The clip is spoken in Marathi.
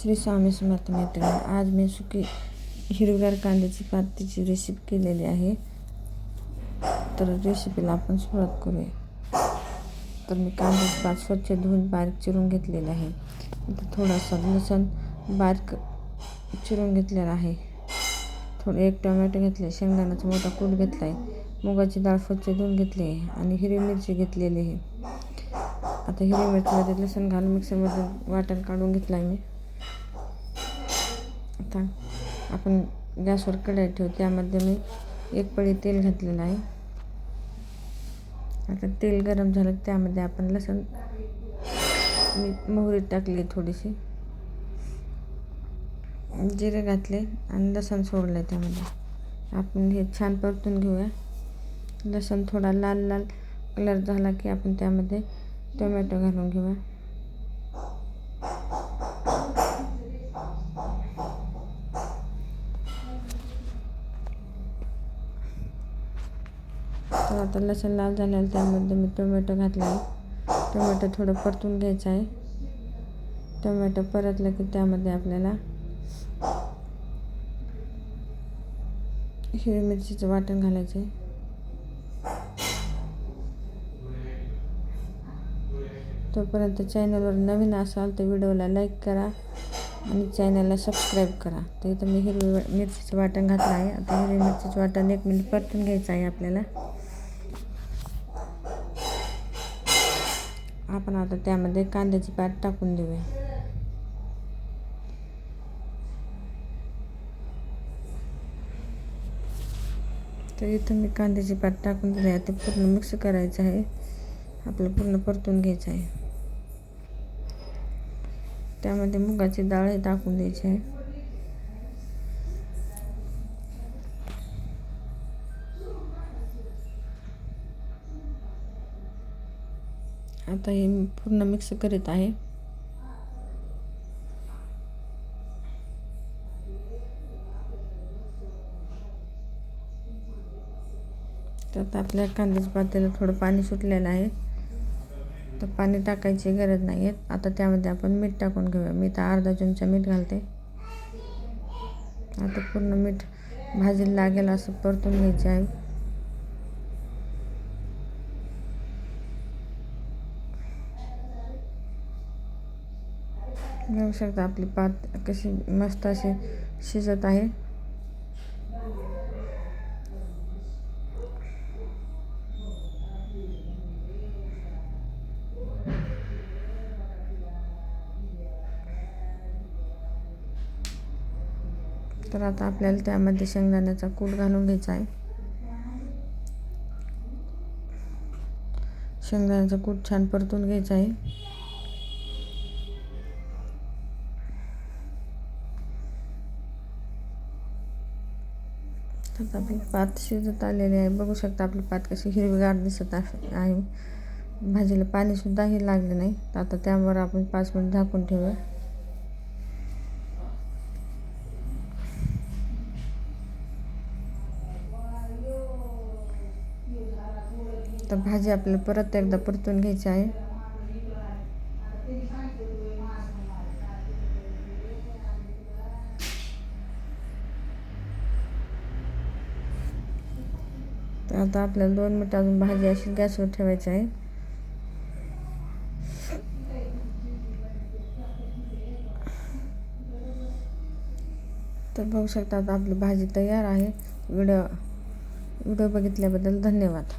श्री स्वामी समर्थ मैत्रिणी, आज मी सुकी हिरव्यार कांद्याची पातीची रेसिपी केलेली आहे. तर रेसिपीला आपण सुरुवात करूया. तर मी कांद्याची पात स्वच्छ धुवून बारीक चिरून घेतलेला आहे. आता थोडासा लसूण बारीक चिरून घेतलेला आहे. एक टोमॅटो घेतले, शेंगदाण्याचा मोठा कूट घेतला आहे, मुगाची डाळ स्वच्छ धुवून घेतली आहे आणि हिरवी मिरची घेतलेली आहे. आता हिरवी मिरचीमध्ये लसूण घालून मिक्सरमध्ये वाटण काढून घेतलं आहे मी. आता आपण गॅसवर कढई ठेवू, त्यामध्ये मी एक पळी तेल घातलेलं आहे. आता तेल गरम झालं की त्यामध्ये आपण लसूण मोहरी टाकली, थोडीशी जिरे घातले आणि लसूण सोडलं. त्यामध्ये आपण हे छान परतून घेऊया. लसूण थोडा लाल लाल कलर झाला की आपण त्यामध्ये टोमॅटो घालून घेऊया. तर आता लसूण लाल झाल्यावर त्यामध्ये मी टोमॅटो घातला आहे. टोमॅटो थोडं परतून घ्यायचं आहे. टोमॅटो परतलं की त्यामध्ये आपल्याला हिरवी मिरचीचं वाटण घालायचं आहे. तोपर्यंत चॅनलवर नवीन असाल तर व्हिडिओला लाईक करा आणि चॅनलला सबस्क्राईब करा. तर इथं मी हिरवी मिरचीचं वाटण घातलं आहे. आता हिरवी मिरचीचं वाटण 1 मिनिट परतून घ्यायचं आहे आपल्याला. आपण आता त्यामध्ये कांद्याची पात टाकून देऊया. तर इथं मी कांद्याची पात टाकून दिली आहे. ते पूर्ण मिक्स करायचं आहे, आपलं पूर्ण परतून घ्यायचं आहे. त्यामध्ये मुगाची डाळ टाकून द्यायची आहे. आता हे पूर्ण मिक्स करीत आहे. तर आपल्या कांद्याच्या पातेला थोडं पाणी सुटलेलं आहे, तर पाणी टाकायची गरज नाही आहे. आता त्यामध्ये आपण मीठ टाकून घेऊया. मी तर अर्धा चमचा मीठ घालते. आता पूर्ण मीठ भाजीला लागेल असं परतून घ्यायचे आहे. बघू शकता आपली पात कशी मस्त अशी शिजत आहे. तर आता आपल्याला त्यामध्ये शेंगदाण्याचा कूट घालून घ्यायचा आहे. शेंगदाण्याचा कूट छान परतून घ्यायचा आहे. तर आपली पात शिजत आलेली आहे. बघू शकता आपली पात कशी हिरवीगार दिसत आहे. भाजीला पाणीसुद्धाही लागलं नाही. तर आता त्यावर आपण 5 मिनिट झाकून ठेवूया. तर भाजी आपल्याला परत एकदा परतून घ्यायची आहे. तर आता आपल्याला 2 मिनिट अजून भाजी अशी गॅसवर ठेवायची आहे. तर बघू शकता आता आपली भाजी तयार आहे. व्हिडिओ बघितल्याबद्दल धन्यवाद.